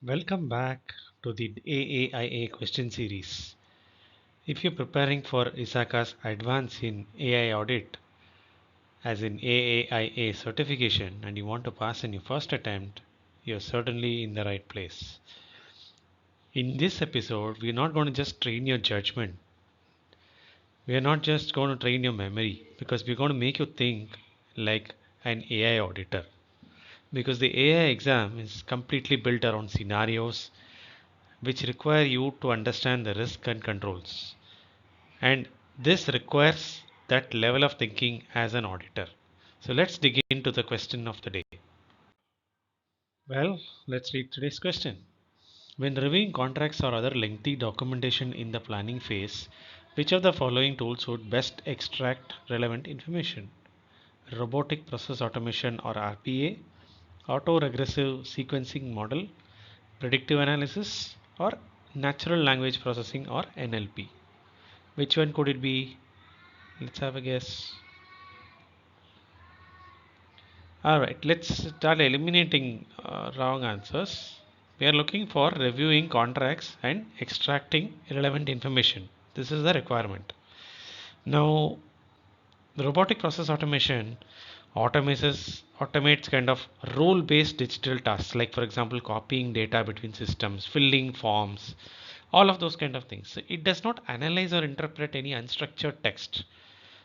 Welcome back to the AAIA question series. If you're preparing for ISACA's Advance in AI Audit, as in AAIA certification, and you want to pass in your first attempt, you're certainly in the right place. In this episode, we're not going to just train your judgment. We are not just going to train your memory because we're going to make you think like an AI auditor. Because the AI exam is completely built around scenarios which require you to understand the risk and controls. And this requires that level of thinking as an auditor. So let's dig into the question of the day. Well, let's read today's question. When reviewing contracts or other lengthy documentation in the planning phase, which of the following tools would best extract relevant information? Robotic process automation or RPA, auto regressive sequencing model, predictive analysis, or natural language processing or NLP? Which one could it be? Let's have a guess. Alright, let's start eliminating wrong answers. We are looking for reviewing contracts and extracting relevant information. This is the requirement. Now, the robotic process automation automates kind of role-based digital tasks, like for example, copying data between systems, filling forms, all of those kind of things. So it does not analyze or interpret any unstructured text.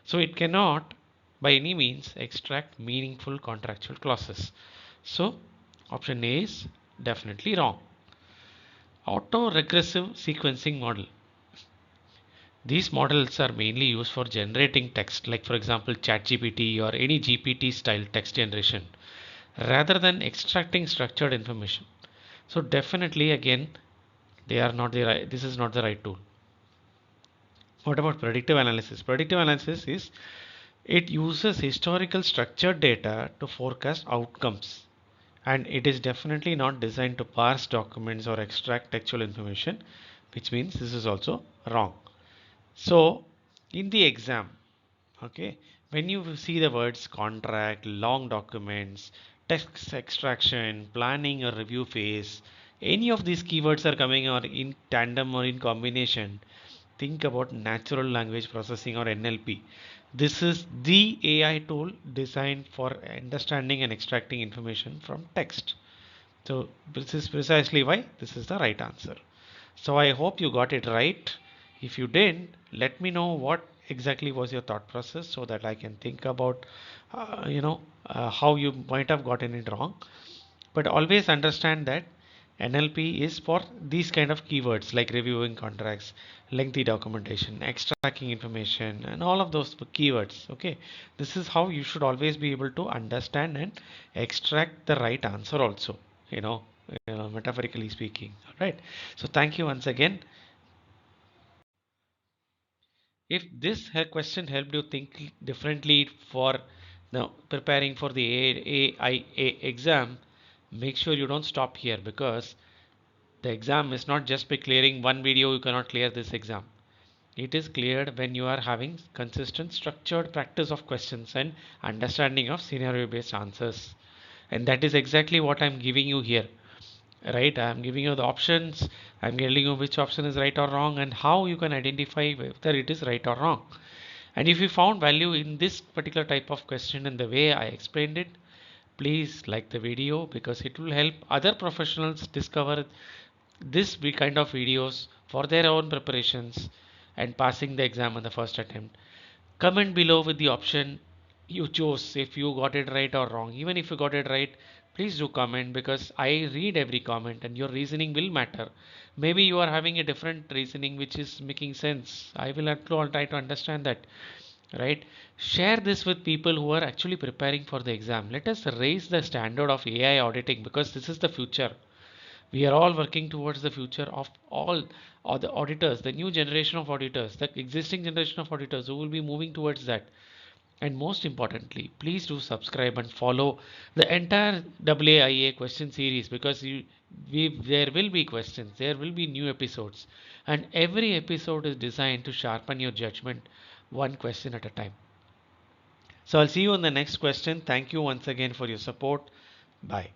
So it cannot by any means extract meaningful contractual clauses. So option A is definitely wrong. Auto-regressive sequencing model. These models are mainly used for generating text, like for example ChatGPT or any GPT style text generation, rather than extracting structured information. So definitely again, they are not the right, this is not the right tool. What about predictive analysis? Predictive analysis is it uses historical structured data to forecast outcomes, and it is definitely not designed to parse documents or extract textual information, which means this is also wrong. So in the exam, okay, when you see the words contract, long documents, text extraction, planning or review phase, any of these keywords are coming or in tandem or in combination, think about natural language processing or NLP. This is the AI tool designed for understanding and extracting information from text. So this is precisely why this is the right answer. So I hope you got it right. If you didn't, let me know what exactly was your thought process so that I can think about, how you might have gotten it wrong. But always understand that NLP is for these kind of keywords like reviewing contracts, lengthy documentation, extracting information, and all of those keywords. Okay, this is how you should always be able to understand and extract the right answer also. You know, metaphorically speaking. All right. So thank you once again. If this question helped you think differently for preparing for the AAIA exam, make sure you don't stop here because the exam is not just by clearing one video, you cannot clear this exam. It is cleared when you are having consistent structured practice of questions and understanding of scenario based answers. And that is exactly what I'm giving you here. Right, I'm giving you the options. I'm telling you which option is right or wrong and how you can identify whether it is right or wrong. And if you found value in this particular type of question and the way I explained it, please like the video because it will help other professionals discover this kind of videos for their own preparations and passing the exam on the first attempt. Comment below with the option you chose, if you got it right or wrong. Even if you got it right, please do comment because I read every comment and your reasoning will matter. Maybe you are having a different reasoning which is making sense. I will have to try to understand that. Right? Share this with people who are actually preparing for the exam. Let us raise the standard of AI auditing because this is the future. We are all working towards the future of all the auditors, the new generation of auditors, the existing generation of auditors who will be moving towards that. And most importantly, please do subscribe and follow the entire AAIA question series because there will be questions, there will be new episodes, and every episode is designed to sharpen your judgment one question at a time. So I'll see you on the next question. Thank you once again for your support. Bye.